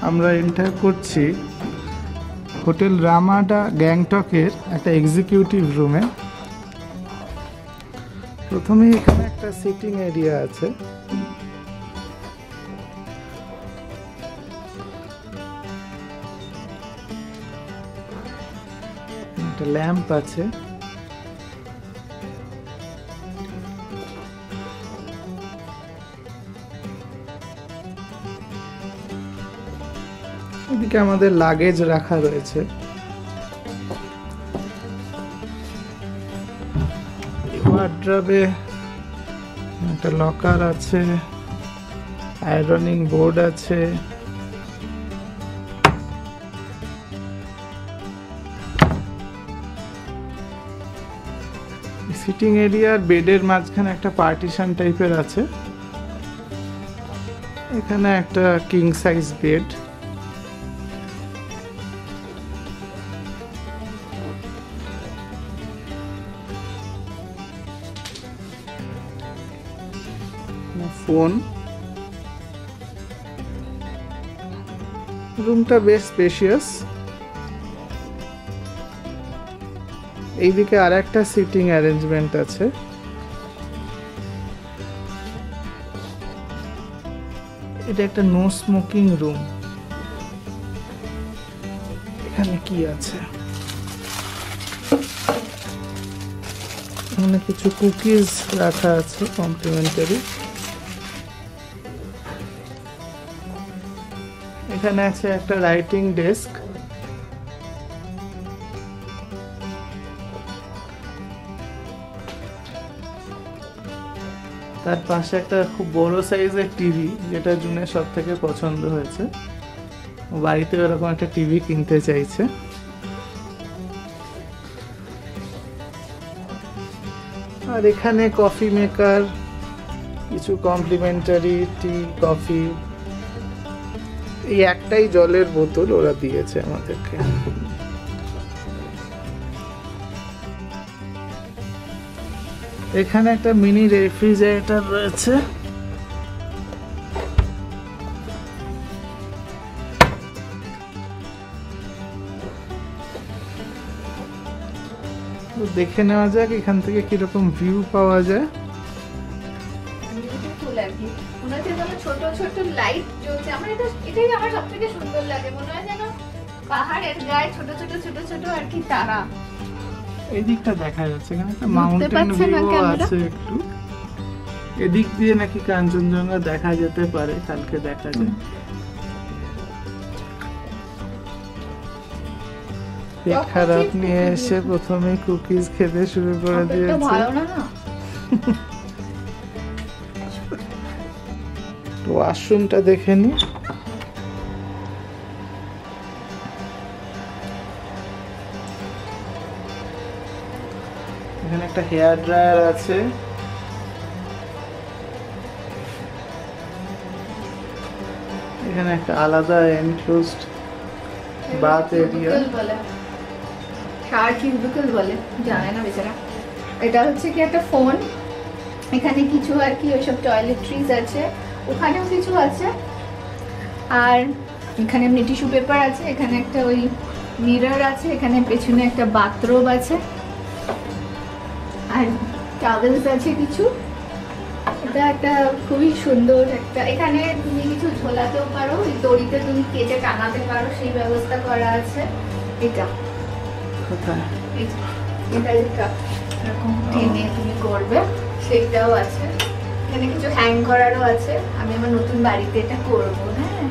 আমরা এন্টার করছি hotel Ramada গ্যাংটকের একটা এক্সিকিউটিভ রুমে। প্রথমে এখানে একটা সিটিং এরিয়া আছে, একটা ল্যাম্প আছে, এদিকে আমাদের লাগেজ রাখা রয়েছে। ওয়ার্ড্রবে একটা লকার আছে, আয়রনিং বোর্ড আছে, সিটিং এরিয়ার বেডের মাঝখানে একটা পার্টিশন টাইপের আছে। এখানে একটা কিং সাইজ বেড, ফোন। রুমটা বেশ স্পেশিয়াস। এইদিকে আর একটা সিটিং অ্যারেঞ্জমেন্ট আছে। এটা একটা নো স্মোকিং রুম। এখানে কি আছে? এখানে কিছু কুকিজ রাখা আছে কমপ্লিমেন্টারি। এখানে আছে একটা রাইটিং ডেস্ক। তার পাশে একটা খুব বড় সাইজের টিভি, যেটা জুনের সব থেকে পছন্দ হয়েছে। বাড়িতে এরকম একটা টিভি কিনতে চাইছে। আর এখানে কফি মেকার, কিছু কমপ্লিমেন্টারি টি, কফি। এই একটাই জলের বোতল ওরা দিয়েছে আমাদেরকে। এখানে একটা মিনি রেফ্রিজারেটর রয়েছে। দেখে নেওয়া যাক এখান থেকে কিরকম ভিউ পাওয়া যায়। ছোট ছোট লাইট জ্বলছে। আমার এটাই আমার সবথেকে সুন্দর লাগে। মনে হয় যেন পাহাড়ের গায়ে ছোট ছোট ছোট ছোট আর কি তারা। এই দিকটা দেখা যাচ্ছে, এখানে একটা মাউন্টেন ভিউ আছে একটু। এদিক দিয়ে নাকি কাঞ্চনজঙ্ঘা দেখা যেতে পারে, কালকে দেখা যায়। পেট খারাপ নিয়ে এসে প্রথমে কুকিজ খেতে শুরু করে দিয়েছে। ভালো না না। ওয়াশরুমটা দেখে নি। এখানে একটা হেয়ার ড্রায়ার আছে। এখানে একটা আলাদা enclosed bath area. Shower cubicle বলে, জানে না বেচারা। এটা হচ্ছে কি একটা ফোন। এখানে কিছু আর কি ওইসব টয়লেট্রিজ আছে, ওখানেও কিছু আছে। আর এখানে এমনি টিস্যু পেপার আছে। এখানে একটা ওই মিরর আছে। এখানে পেছনে একটা বাথরুম আছে আর টাওয়েলস আছে কিছু। এটা একটা খুবই সুন্দর একটা। এখানে তুমি কিছু ঝোলাতেও পারো, ওই দড়িতে তুমি কেটে টানাতে পারো, সেই ব্যবস্থা করা আছে। এটা কোথায়? এটা যেটা এরকম টেনে তুমি করবে সেইটাও আছে। এখানে কিছু হ্যাং করারও আছে। আমি আমার নতুন বাড়িতে এটা করবো। হ্যাঁ,